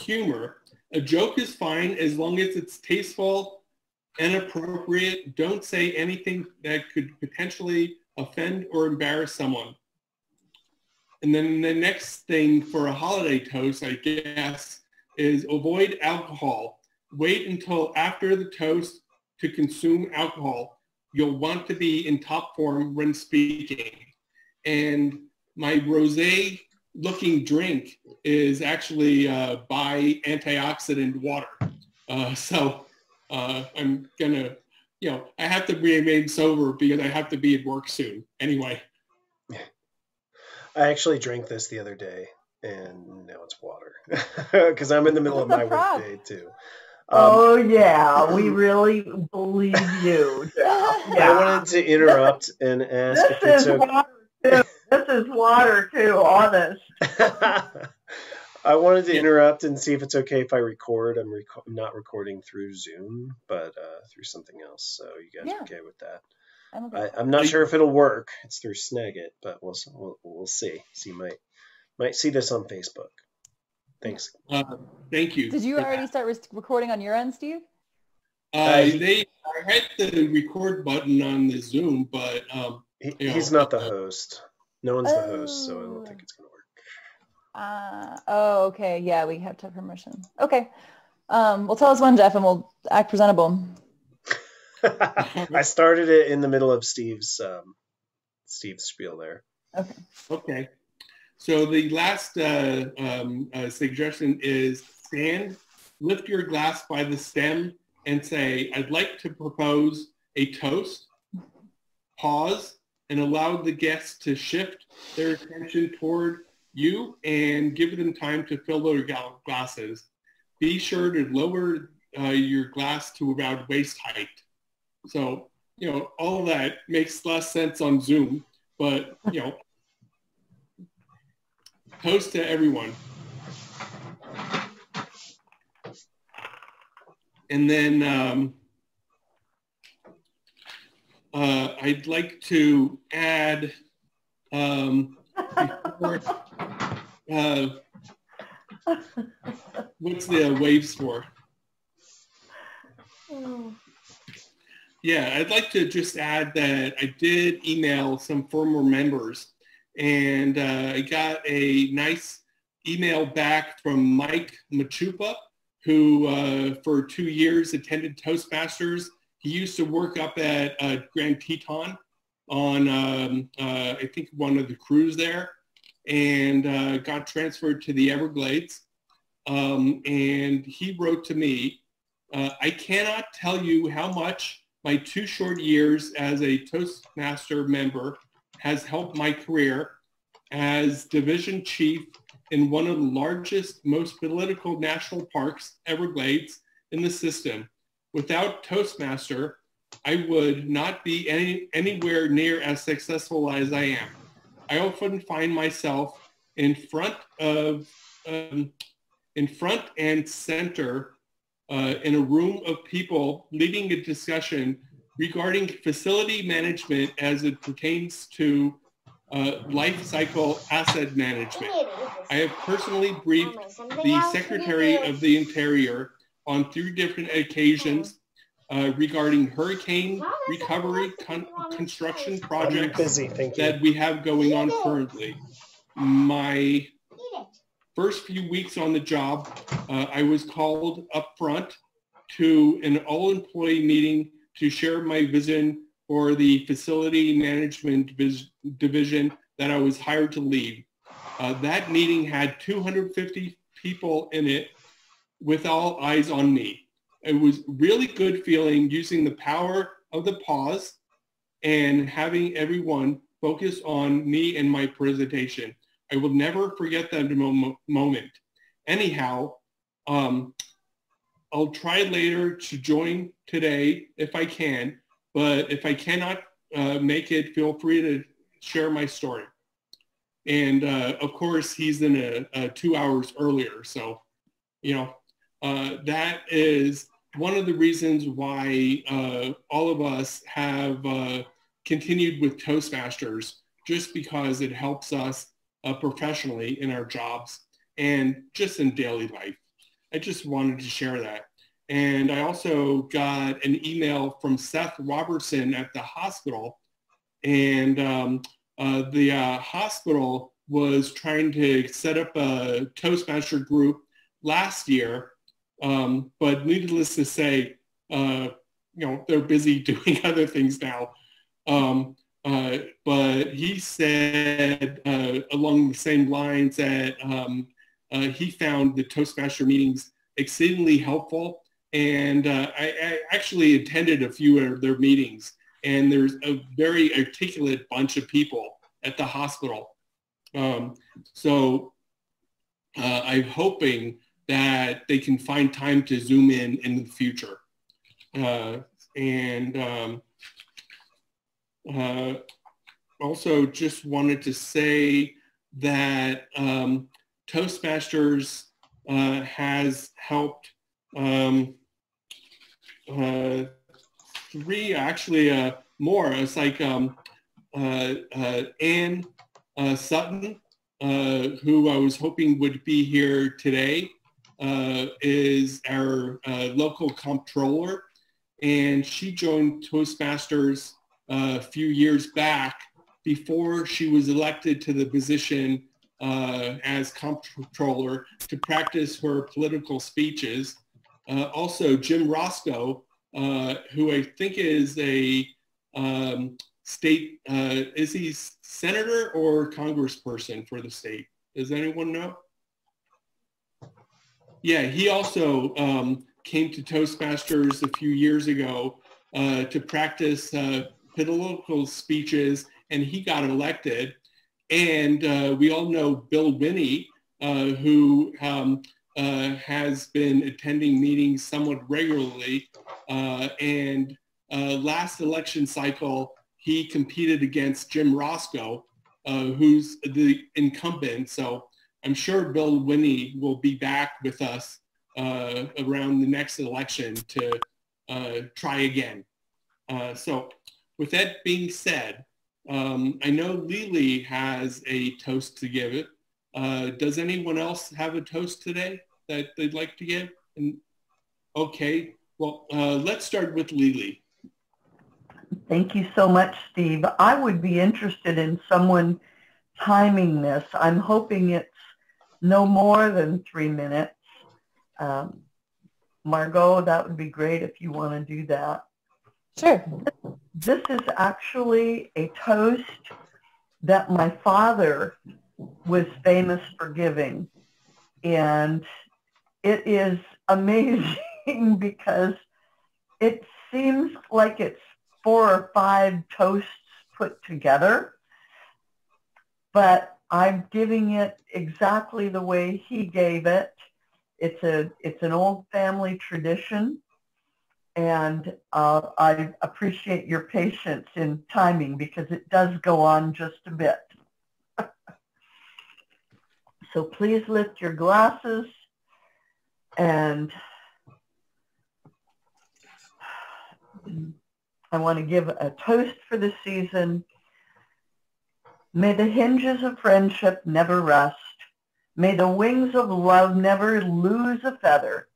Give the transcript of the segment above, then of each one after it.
humor. A joke is fine as long as it's tasteful and appropriate. Don't say anything that could potentially offend or embarrass someone. And then the next thing for a holiday toast, I guess, is avoid alcohol. Wait until after the toast to consume alcohol. You'll want to be in top form when speaking. And my rosé looking drink is actually by antioxidant water. So I'm gonna, I have to remain sober because I have to be at work soon. Anyway. I actually drank this the other day and now it's water because I'm in the middle of my work day too. Oh yeah, we really believe you, Jeff. Yeah. I wanted to interrupt and ask if it's okay. This is water too, honest. I wanted to interrupt and see if it's okay if I record. I'm not recording through Zoom, but through something else. So you guys are okay with that? I'm not sure if it'll work. It's through Snagit, but we'll see. So you might see this on Facebook. Thanks. Thank you. Did you already start recording on your end, Steve? I had the record button on the Zoom, but he's not the host. No one's the host, so I don't think it's going to work. Okay. Yeah, we have to have permission. Okay. Well, tell us when, Jeff, and we'll act presentable. I started it in the middle of Steve's spiel there. Okay. Okay. So the last suggestion is stand, lift your glass by the stem, and say, I'd like to propose a toast. Pause and allow the guests to shift their attention toward you and give them time to fill their glasses. Be sure to lower your glass to about waist height. So, all of that makes less sense on Zoom, but, toast to everyone. And then I'd like to add, what's the waves for? Yeah, I'd like to just add that I did email some former members, and I got a nice email back from Mike Machupa, who for 2 years attended Toastmasters. He used to work up at Grand Teton on, I think, one of the crews there, and got transferred to the Everglades. And he wrote to me, I cannot tell you how much my 2 short years as a Toastmaster member has helped my career as division chief in one of the largest, most political national parks, Everglades, in the system. Without Toastmaster, I would not be anywhere near as successful as I am. I often find myself in front and center in a room of people leading a discussion regarding facility management as it pertains to life cycle asset management. I have personally briefed the Secretary of the Interior on 3 different occasions regarding hurricane recovery construction projects that we have going on currently. My first few weeks on the job, I was called up front to an all-employee meeting to share my vision for the facility management division that I was hired to lead. That meeting had 250 people in it with all eyes on me. It was really good feeling using the power of the pause and having everyone focus on me and my presentation. I will never forget that moment. Anyhow, I'll try later to join today if I can, but if I cannot make it, feel free to share my story. And of course, he's in 2 hours earlier. So, that is one of the reasons why all of us have continued with Toastmasters, just because it helps us professionally in our jobs and just in daily life. I just wanted to share that. And I also got an email from Seth Robertson at the hospital. And the hospital was trying to set up a Toastmaster group last year. But needless to say, they're busy doing other things now. But he said along the same lines that he found the Toastmaster meetings exceedingly helpful. And I actually attended a few of their meetings, and there's a very articulate bunch of people at the hospital. So I'm hoping that they can find time to Zoom in the future. Also just wanted to say that Toastmasters has helped three, actually more. It's like Ann Sutton, who I was hoping would be here today, is our local comptroller, and she joined Toastmasters a few years back before she was elected to the position as comptroller to practice her political speeches. Also, Jim Roscoe, who I think is a state, is he senator or congressperson for the state? Does anyone know? Yeah, he also came to Toastmasters a few years ago to practice political speeches, and he got elected. And we all know Bill Winnie, who has been attending meetings somewhat regularly. And last election cycle, he competed against Jim Roscoe, who's the incumbent. So I'm sure Bill Winnie will be back with us around the next election to try again. So with that being said, I know LeeLee has a toast to give it. Does anyone else have a toast today that they'd like to give? And, okay, well, let's start with LeeLee. Thank you so much, Steve. I would be interested in someone timing this. I'm hoping it's no more than 3 minutes. Margot, that would be great if you want to do that. Sure. This is actually a toast that my father was famous for giving. And it is amazing because it seems like it's 4 or 5 toasts put together, but I'm giving it exactly the way he gave it. It's an old family tradition, and I appreciate your patience in timing because it does go on just a bit. So please lift your glasses, and I want to give a toast for the season. May the hinges of friendship never rust. May the wings of love never lose a feather.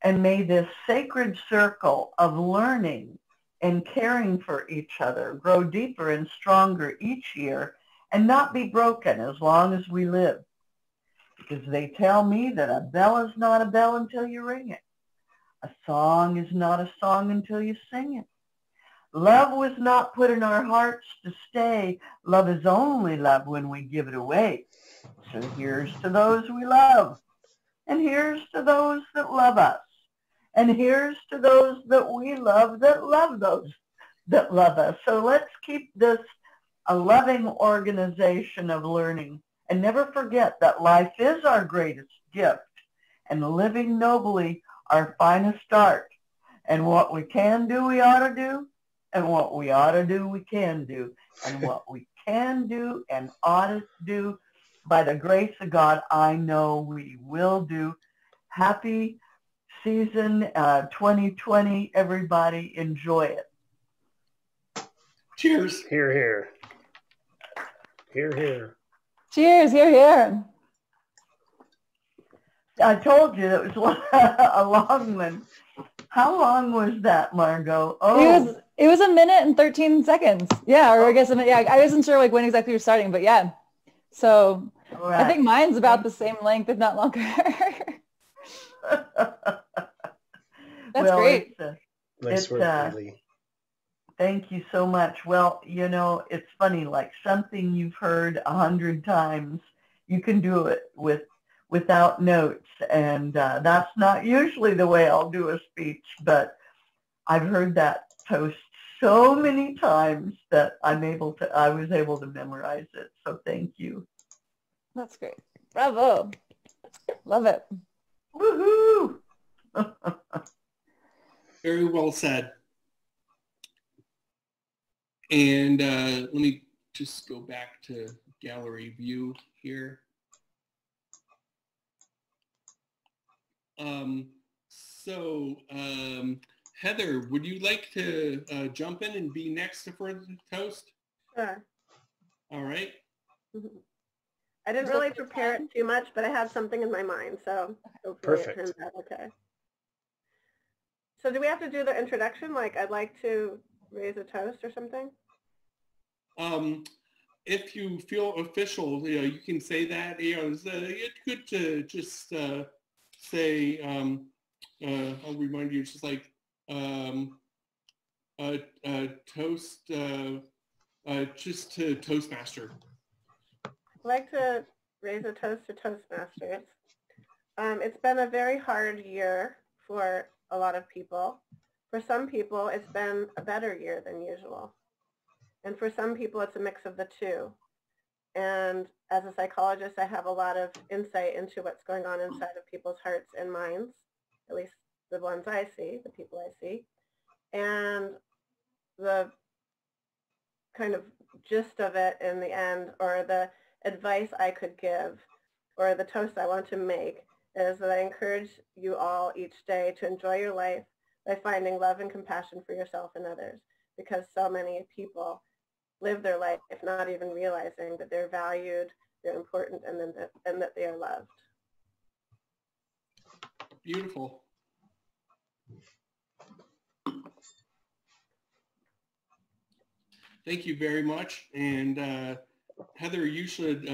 And may this sacred circle of learning and caring for each other grow deeper and stronger each year and not be broken as long as we live. Because they tell me that a bell is not a bell until you ring it. A song is not a song until you sing it. Love was not put in our hearts to stay. Love is only love when we give it away. So here's to those we love. And here's to those that love us. And here's to those that we love those that love us. So let's keep this a loving organization of learning. And never forget that life is our greatest gift. And living nobly our finest art. And what we can do, we ought to do. And what we ought to do, we can do. And what we can do and ought to do, by the grace of God, I know we will do. Happy season 2020, everybody. Enjoy it. Cheers. Hear, hear. Hear, hear. Cheers. Hear, hear. I told you it was a long one. How long was that, Margot? Oh, it was 1 minute and 13 seconds. Yeah, or I guess I wasn't sure like when exactly you're starting, but yeah. So right. I think mine's about the same length, if not longer. That's great. Nice work, LeeLee. Thank you so much. Well, you know, it's funny, like something you've heard 100 times, you can do it without notes. And that's not usually the way I'll do a speech, but I've heard that toast so many times that I was able to memorize it. So thank you. That's great. Bravo. Love it. Woohoo! Very well said. And let me just go back to gallery view here. Heather, would you like to jump in and be next for the toast? Sure. All right. I didn't really prepare it too much, but I had something in my mind, so hopefully it turns out okay. So do we have to do the introduction? Like, I'd like to raise a toast or something? If you feel official, you know, you can say that. You know, it's good to just say, I'll remind you, it's just like toast, just to Toastmaster. I'd like to raise a toast to Toastmasters. It's been a very hard year for a lot of people. For some people, it's been a better year than usual. And for some people, it's a mix of the two. And as a psychologist, I have a lot of insight into what's going on inside of people's hearts and minds, at least the ones I see, the people I see. And the kind of gist of it in the end, or the advice I could give, or the toast I want to make, is that I encourage you all each day to enjoy your life by finding love and compassion for yourself and others, because so many people live their life not even realizing that they're valued, they're important, and that they are loved. Beautiful. Thank you very much. And Heather, you should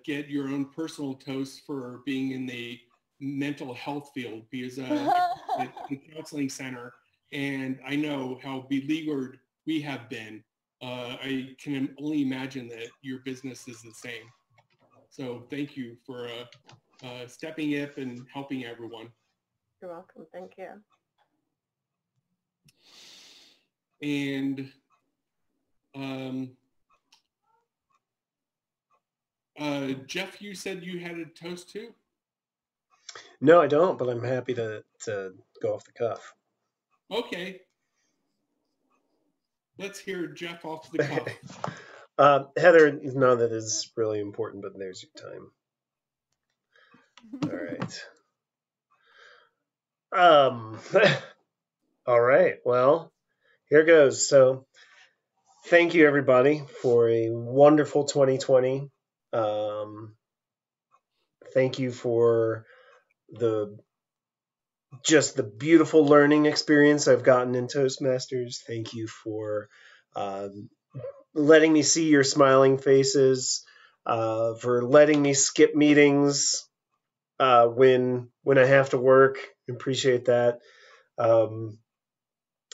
get your own personal toast for being in the mental health field, because at the counseling center, and I know how beleaguered we have been. I can only imagine that your business is the same. So thank you for stepping up and helping everyone. You're welcome. Thank you. And Jeff, you said you had a toast too? No, I don't, but I'm happy to go off the cuff. Okay. Let's hear Jeff off the cuff. Heather, none of that is really important, but there's your time. All right. All right. Well, here goes. So thank you, everybody, for a wonderful 2020. Thank you for the beautiful learning experience I've gotten in Toastmasters. Thank you for letting me see your smiling faces, for letting me skip meetings when I have to work. Appreciate that.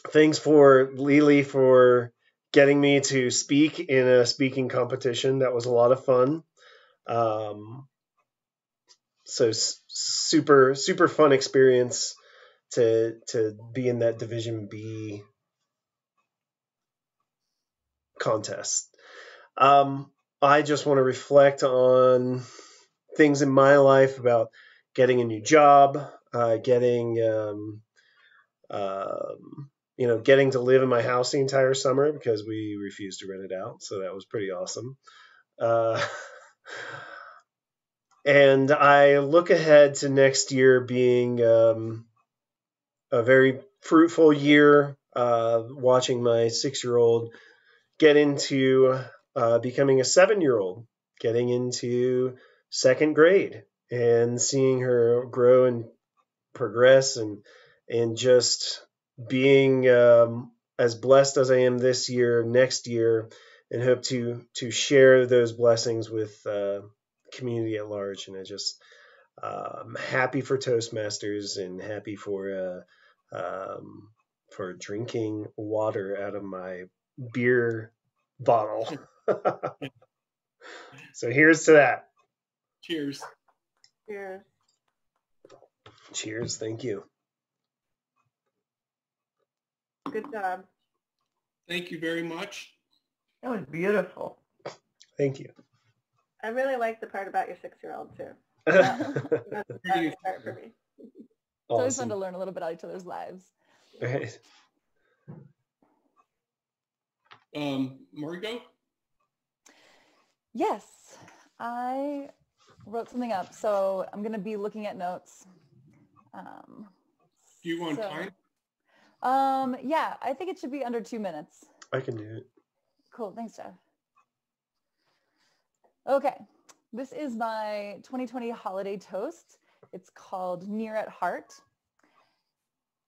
Thanks for LeeLee for getting me to speak in a speaking competition. That was a lot of fun. So super fun experience to be in that Division B contest. I just want to reflect on things in my life about getting a new job, getting to live in my house the entire summer because we refused to rent it out. So that was pretty awesome. And I look ahead to next year being a very fruitful year, watching my 6-year-old get into becoming a 7-year-old, getting into 2nd grade, and seeing her grow and progress, and just being as blessed as I am this year, next year, and hope to share those blessings with community at large. And I'm happy for Toastmasters, and happy for drinking water out of my beer bottle. So here's to that. Cheers. Cheers. Cheers. Thank you. Good job. Thank you very much. That was beautiful. Thank you. I really like the part about your 6-year-old too. That's the best part for me. It's always fun Awesome. to learn a little bit about each other's lives. Right. Margot? Yes, I wrote something up, so I'm going to be looking at notes. Do you want time? Yeah, I think it should be under 2 minutes. I can do it. Cool, thanks, Jeff. Okay, this is my 2020 holiday toast. It's called Near at Heart.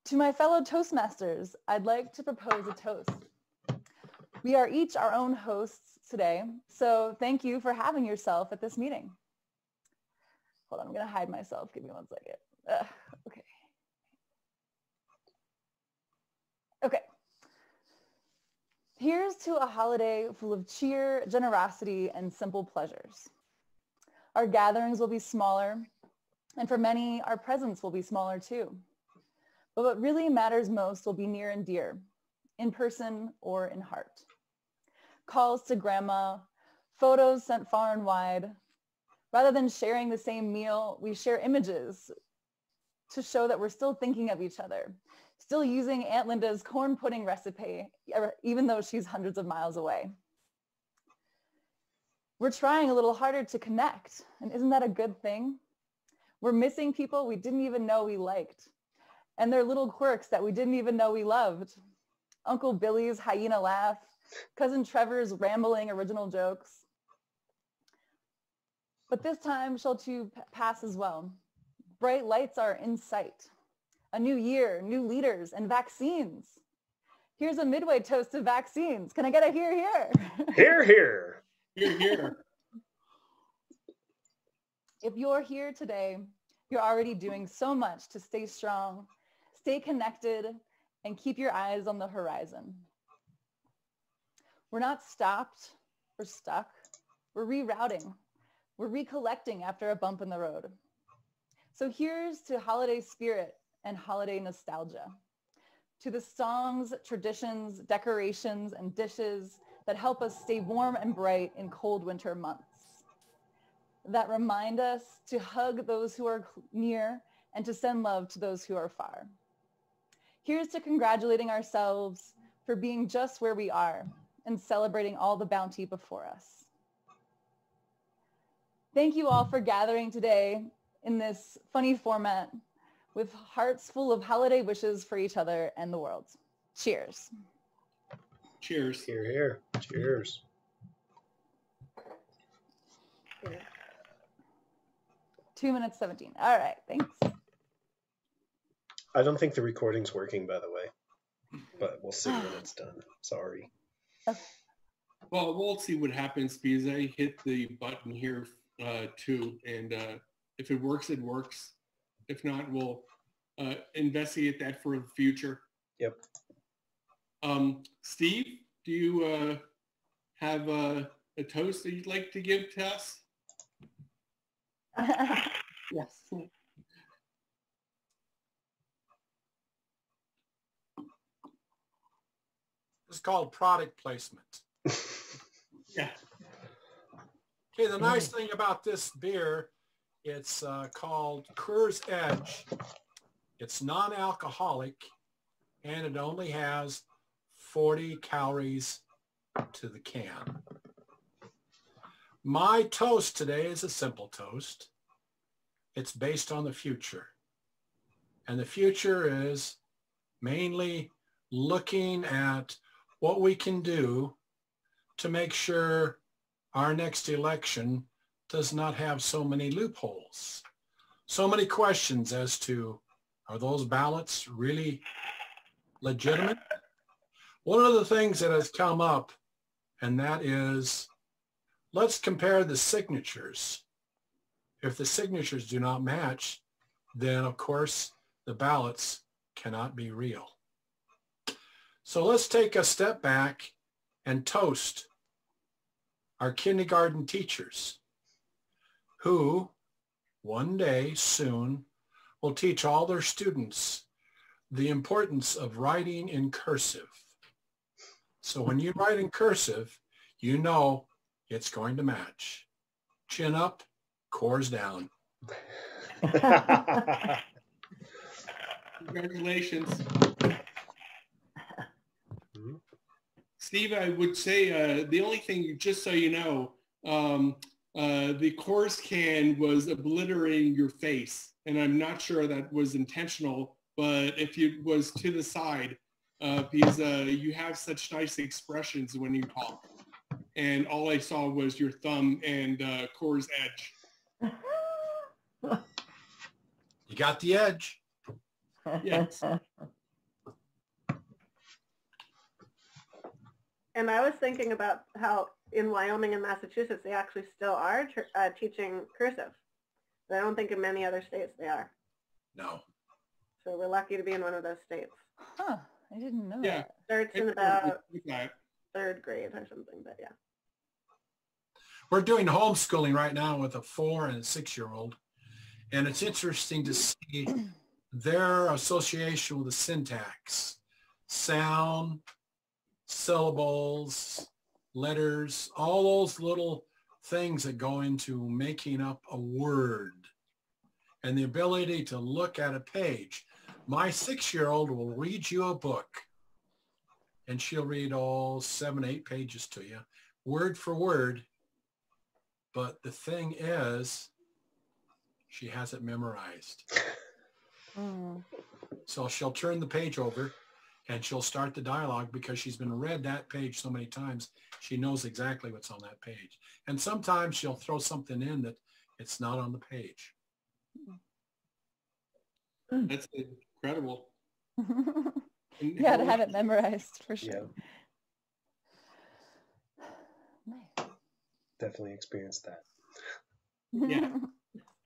To my fellow Toastmasters, I'd like to propose a toast. We are each our own hosts today, so thank you for having yourself at this meeting. Hold on, I'm going to hide myself. Give me 1 second. Okay. Okay. Here's to a holiday full of cheer, generosity, and simple pleasures. Our gatherings will be smaller, and for many, our presents will be smaller too. But what really matters most will be near and dear, in person or in heart. Calls to grandma, photos sent far and wide. Rather than sharing the same meal, we share images to show that we're still thinking of each other, still using Aunt Linda's corn pudding recipe, even though she's hundreds of miles away. We're trying a little harder to connect, and isn't that a good thing? We're missing people we didn't even know we liked, and their little quirks that we didn't even know we loved. Uncle Billy's hyena laugh, Cousin Trevor's rambling original jokes. But this time shall too pass as well. Bright lights are in sight. A new year, new leaders, and vaccines. Here's a midway toast to vaccines. Can I get a hear, hear? Hear, hear. Hear, hear. If you're here today, you're already doing so much to stay strong, stay connected, and keep your eyes on the horizon. We're not stopped or stuck. We're rerouting. We're recollecting after a bump in the road. So here's to holiday spirit and holiday nostalgia, to the songs, traditions, decorations, and dishes that help us stay warm and bright in cold winter months, that remind us to hug those who are near and to send love to those who are far. Here's to congratulating ourselves for being just where we are and celebrating all the bounty before us. Thank you all for gathering today in this funny format with hearts full of holiday wishes for each other and the world. Cheers. Cheers. Hear, hear. Cheers. Yeah. 2 minutes 17. All right, thanks. I don't think the recording's working, by the way, but we'll see when it's done. Sorry. Well, we'll see what happens because I hit the button here too, and if it works, it works. If not, we'll investigate that for the future. Yep. Steve, do you have a toast that you'd like to give to us? Yes. It's called product placement. Yeah. Okay, the nice thing about this beer, it's called Coors Edge. It's non-alcoholic, and it only has 40 calories to the can. My toast today is a simple toast. It's based on the future. And the future is mainly looking at what we can do to make sure our next election does not have so many loopholes. so many questions as to, are those ballots really legitimate? One of the things that has come up, and that is, let's compare the signatures. If the signatures do not match, then of course the ballots cannot be real. So let's take a step back and toast our kindergarten teachers who one day soon will teach all their students the importance of writing in cursive. So when you write in cursive, you know it's going to match. Chin up, cores down. Congratulations. Steve, I would say the only thing, just so you know, the course can was obliterating your face. And I'm not sure that was intentional, but if it was to the side, because you have such nice expressions when you talk. And all I saw was your thumb and core's edge. You got the edge. Yes. And I was thinking about how in Wyoming and Massachusetts, they actually still are teaching cursive. But I don't think in many other states they are. No. So we're lucky to be in one of those states. Huh. I didn't know Yeah. that. Starts in about third grade or something, but yeah. We're doing homeschooling right now with a 4 and a 6-year-old. And it's interesting to see their association with the syntax, sound, syllables, letters, all those little things that go into making up a word, and the ability to look at a page. My 6-year-old will read you a book, and she'll read all 7, 8 pages to you, word for word. But the thing is, she has it memorized. So she'll turn the page over and she'll start the dialogue because she's been read that page so many times. She knows exactly what's on that page. And sometimes she'll throw something in that it's not on the page. That's incredible. Yeah, to have it memorized for sure. Yeah. Nice. Definitely experienced that. Yeah.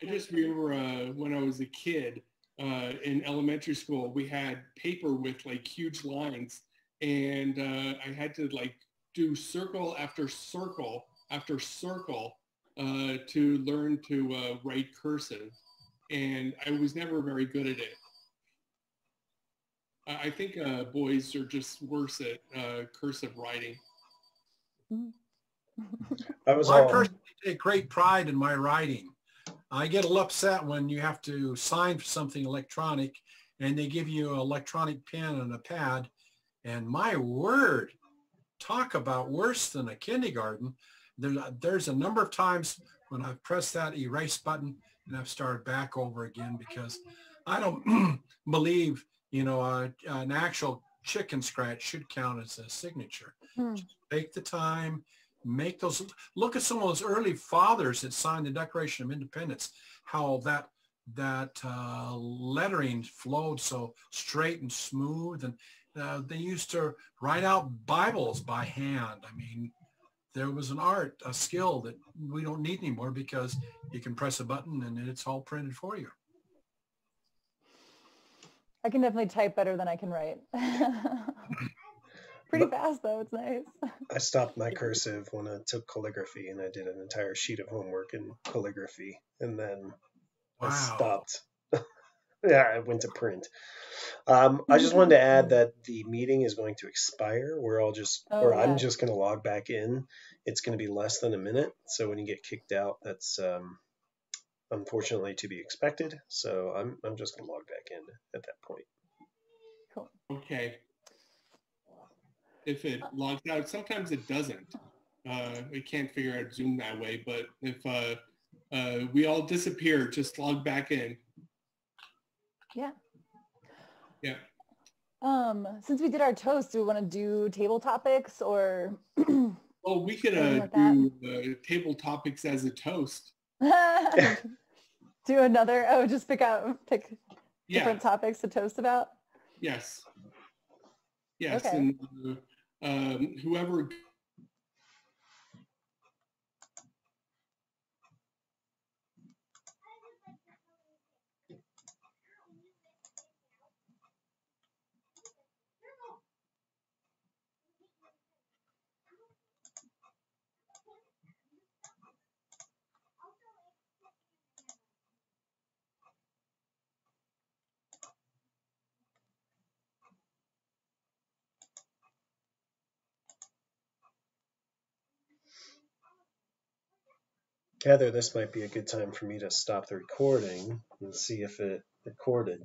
I just remember when I was a kid in elementary school, we had paper with like huge lines, and I had to like do circle after circle after circle to learn to write cursive, and I was never very good at it. I think boys are just worse at cursive writing. I personally take great pride in my writing. I get a little upset when you have to sign for something electronic and they give you an electronic pen and a pad. And my word, talk about worse than a kindergarten. There's a number of times when I've pressed that erase button and I've started back over again because I don't believe, an actual chicken scratch should count as a signature. Take the time. Make those, look at some of those early fathers that signed the Declaration of Independence, how that lettering flowed so straight and smooth. And they used to write out Bibles by hand. I mean, there was an art, a skill that we don't need anymore because you can press a button and it's all printed for you. I can definitely type better than I can write. Pretty fast though, it's nice. I stopped my cursive when I took calligraphy, and I did an entire sheet of homework in calligraphy, and then I stopped. Yeah, I went to print. I just wanted to add that the meeting is going to expire. I'm just going to log back in. It's going to be less than a minute, so when you get kicked out, that's unfortunately to be expected. So I'm just going to log back in at that point. Cool. Okay. If it logs out, sometimes it doesn't. We can't figure out Zoom that way, but if we all disappear, just log back in. Yeah. Yeah. Since we did our toast, do we want to do table topics or? Well, we could do table topics as a toast. Do another, just pick different topics to toast about? Yes. Yes, okay. And whoever... Heather, this might be a good time for me to stop the recording and see if it recorded.